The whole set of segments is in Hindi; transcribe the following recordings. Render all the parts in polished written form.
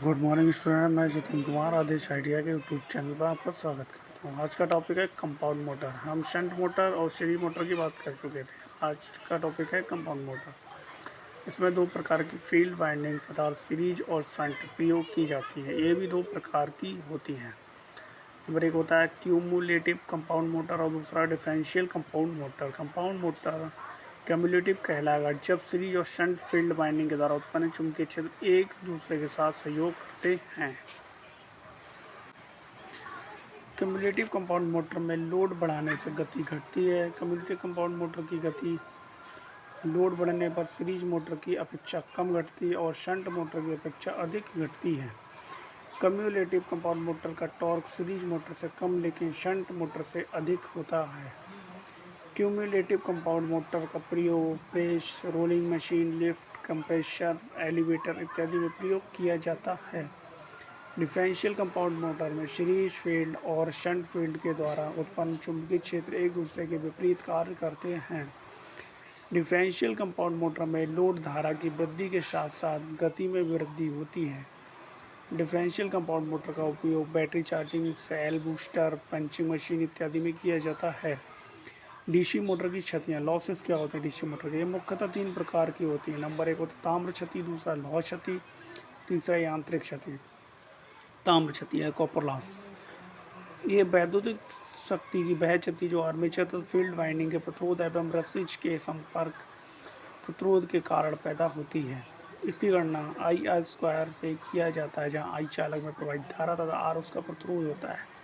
Good morning student. मैं जितिन कुमार आदेश आइडिया के यूट्यूब चैनल पर आपका स्वागत करता हूँ। आज का टॉपिक है कंपाउंड मोटर। हम शंट मोटर और सीरीज मोटर की बात कर चुके थे। आज का टॉपिक है कंपाउंड मोटर। इसमें दो प्रकार की फील्ड वाइंडिंग्स अर्थात सीरीज और शंट प्रयोग की जाती है। ये भी दो प्रकार की होती हैं। नंबर एक होता है क्यूमुलेटिव कंपाउंड मोटर और दूसरा differential compound motor. Compound motor cumulative कहलाएगा जब सीरीज और शंट फील्ड वाइंडिंग के द्वारा उत्पन्न चुंबकीय क्षेत्र एक दूसरे के साथ सहयोग करते हैं। क्यूमुलेटिव कंपाउंड मोटर में लोड बढ़ाने से गति घटती है। क्यूमुलेटिव कंपाउंड मोटर की गति लोड बढ़ने पर सीरीज मोटर की अपेक्षा कम घटती है और शंट मोटर की अपेक्षा अधिक घटती है। क्यूमुलेटिव कंपाउंड मोटर का टॉर्क सीरीज मोटर से कम लेकिन शंट मोटर से अधिक होता है। क्यूमुलेटिव कंपाउंड मोटर का प्रयोग press, rolling machine, lift, compressor, elevator इत्यादि में प्रयोग किया जाता है। डिफरेंशियल कंपाउंड मोटर में सीरीज फील्ड और शंट फील्ड के द्वारा उत्पन्न चुंबकीय क्षेत्र एक दूसरे के विपरीत कार्य करते हैं। डिफरेंशियल कंपाउंड मोटर में लोड धारा की वृद्धि के साथ साथ गति में वृद्धि होती है। डिफरेंशियल कंपाउंड मोटर का उपयोग battery charging, cell booster, punching machine इत्यादि में किया जाता है। डीसी मोटर की क्षतियाँ लॉसेस क्या होते हैं डीसी मोटर के? ये मुख्यतः तीन प्रकार की होती है। नंबर एक होता है ताम्र क्षति, दूसरा लौह क्षति, तीसरा यांत्रिक क्षति। ताम्र क्षति है कॉपर लॉस। ये वैद्युतिक शक्ति की वह क्षति जो आर्मेचर तथा फील्ड वाइंडिंग के प्रतिरोध एवं रसिज के संपर्क प्रतिरोध के कारण पैदा होती है। इसकी गणना I² से किया जाता है, जहाँ I चालक में प्रवाहित धारा तथा R उसका प्रतिरोध होता है।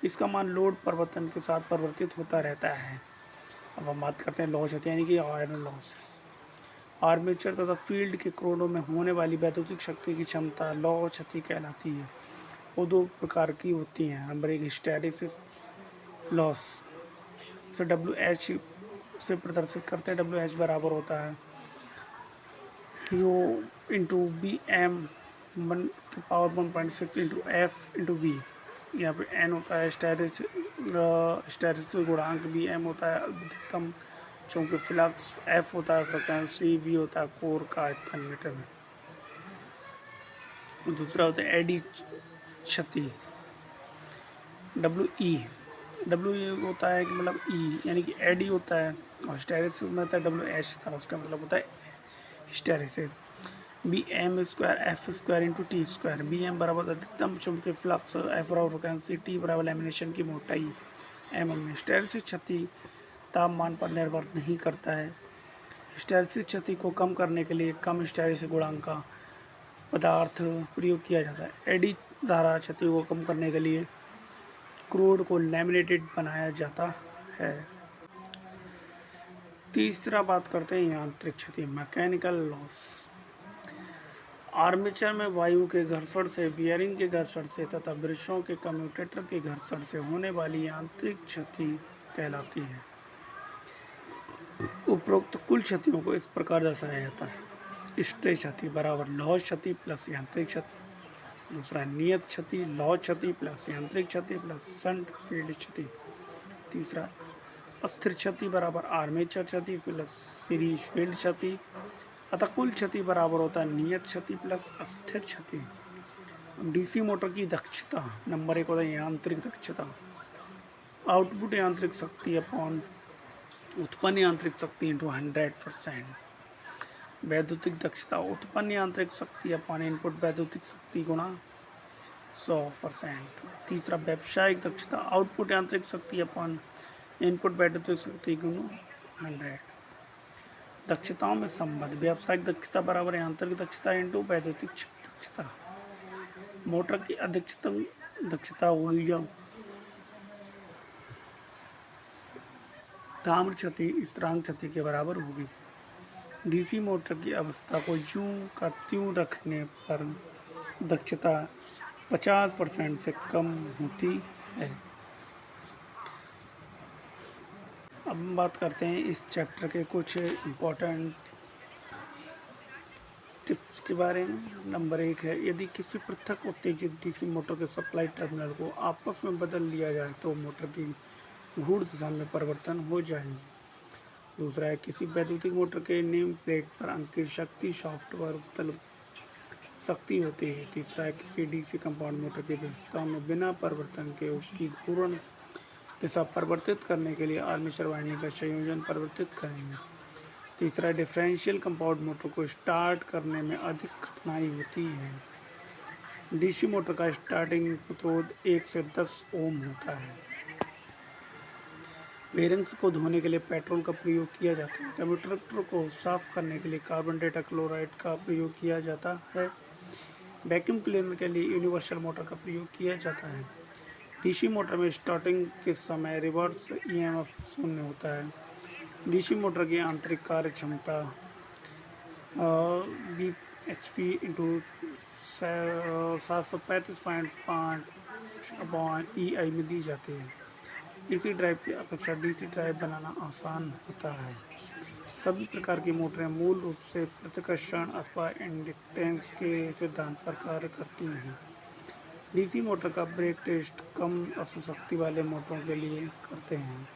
इसका मान लोड परिवर्तन के साथ परिवर्तित होता रहता है। अब हम बात करते हैं लॉस क्षति यानी कि आयरन लॉसेस। आर्मेचर तथा फील्ड के कोरों में होने वाली वैद्युतिक शक्ति की क्षमता लॉ क्षति कहलाती है। वो दो प्रकार की होती हैं। नंबर एक हिस्टैरिसीस लॉस से WH से प्रदर्शित करते हैं। WH बराबर होता है U इंटू बी एम 1 की power 1.6 into F into B. यहाँ पे N होता है हिस्टैरिसीस गुणांक, BM होता है अधिकतम चूँकि फ्लक्स, F होता है फ्रिक्वेंसी, B होता है कोर का आयतन मीटर में। दूसरा होता है एडी क्षति डब्ल्यू होता है कि मतलब यानी कि एडी होता है और हिस्टैरिसीस में होता है WH था, उसका मतलब होता है हिस्टैरिसीस। BM² F² BM बराबर अधिकतम चुंबकीय फ्लक्स, F बराबर फ्रिक्वेंसी, T बराबर लैमिनेशन की मोटाई mm। हिस्टैरिसीस क्षति तापमान पर निर्भर नहीं करता है। हिस्टैरिसीस क्षति को कम करने के लिए कम हिस्टैरिसीस गुणांक का पदार्थ प्रयोग किया जाता है। एडी धारा क्षति को कम करने के लिए क्रूड को लैमिनेटेड बनाया जाता है। तीसरा बात करते हैं यांत्रिक क्षति, मैकेनिकल लॉस। आर्मेचर में वायु के घर्षण से, बियरिंग के घर्षण से तथा ब्रशों के कम्यूटेटर के घर्षण से होने वाली यांत्रिक क्षति कहलाती है। उपरोक्त कुल क्षतियों को इस प्रकार दर्शाया जाता है। स्ट्रे क्षति बराबर लौह क्षति प्लस यांत्रिक क्षति। दूसरा नियत क्षति लौह क्षति प्लस यांत्रिक क्षति प्लस शंट फील्ड क्षति। तीसरा अस्थिर क्षति बराबर आर्मेचर क्षति प्लस सीरीज फील्ड क्षति। अतः कुल क्षति बराबर होता है नियत क्षति प्लस अस्थिर क्षति। डीसी मोटर की दक्षता नंबर एक होता है यांत्रिक दक्षता, आउटपुट यांत्रिक शक्ति अपॉन उत्पन्न यांत्रिक शक्ति इंटू 100%। वैद्युतिक दक्षता उत्पन्न यांत्रिक शक्ति अपॉन इनपुट वैद्युतिक शक्ति गुणा 100%। तीसरा व्यावसायिक दक्षता आउटपुट यांत्रिक शक्ति अपॉन इनपुट वैद्युतिक शक्ति गुणा 100। दक्षताओं में संबंध व्यावसायिक दक्षता बराबर यांत्रिक दक्षता इंटू वैद्युतिक दक्षता। मोटर की अधिकतम दक्षता होगी जब ताम्र क्षति स्थिरांक क्षति के बराबर होगी। डीसी मोटर की अवस्था को यूं का त्यों रखने पर दक्षता 50% से कम होती है। अब हम बात करते हैं इस चैप्टर के कुछ इम्पोर्टेंट टिप्स के बारे में। नंबर एक है यदि किसी पृथक उत्तेजित डीसी मोटर के सप्लाई टर्मिनल को आपस में बदल लिया जाए तो मोटर की घूर्ण दिशा में परिवर्तन हो जाएगी। दूसरा है किसी वैद्युतिक मोटर के नेम प्लेट पर अंकित शक्ति सॉफ्टवेयर शक्ति होती है। तीसरा है, किसी डीसी कंपाउंड मोटर की विशेषता में बिना परिवर्तन के उसकी घूर्ण दिशा परिवर्तित करने के लिए आर्मेचर वाइंडिंग का संयोजन परिवर्तित करेंगे। तीसरा, डिफरेंशियल कंपाउंड मोटर को स्टार्ट करने में अधिक कठिनाई होती है। डीसी मोटर का स्टार्टिंग प्रतिरोध 1 से 10 ओम होता है। बेरिंग्स को धोने के लिए पेट्रोल का प्रयोग किया जाता है। कम्यूटेटर को साफ करने के लिए कार्बन टेट्राक्लोराइड का प्रयोग किया जाता है। वैक्यूम क्लीनर के लिए यूनिवर्सल मोटर का प्रयोग किया जाता है। डीसी मोटर में स्टार्टिंग के समय रिवर्स ईएमएफ शून्य होता है। डीसी मोटर की आंतरिक कार्य क्षमता bhp इंटू 735.5/EI में दी जाती है। एसी ड्राइव की अपेक्षा डीसी ड्राइव बनाना आसान होता है। सभी प्रकार की मोटरें मूल रूप से प्रतिकर्षण अथवा इंडक्टेंस के सिद्धांत पर कार्य करती हैं। डीसी मोटर का ब्रेक टेस्ट कम अश्व शक्ति वाले मोटरों के लिए करते हैं।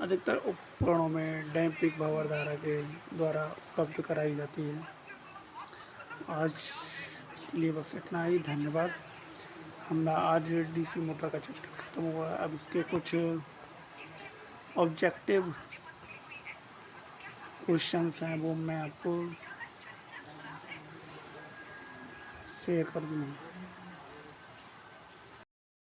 अधिकतर उपकरणों में डैम्पिंग पावर धारा के द्वारा उपलब्ध कराई जाती है। आज के लिए बस इतना ही। धन्यवाद। हमारा आज डीसी मोटर का चैप्टर खत्म हुआ। अब इसके कुछ ऑब्जेक्टिव क्वेश्चंस हैं, वो मैं आपको शेयर कर दूँगा।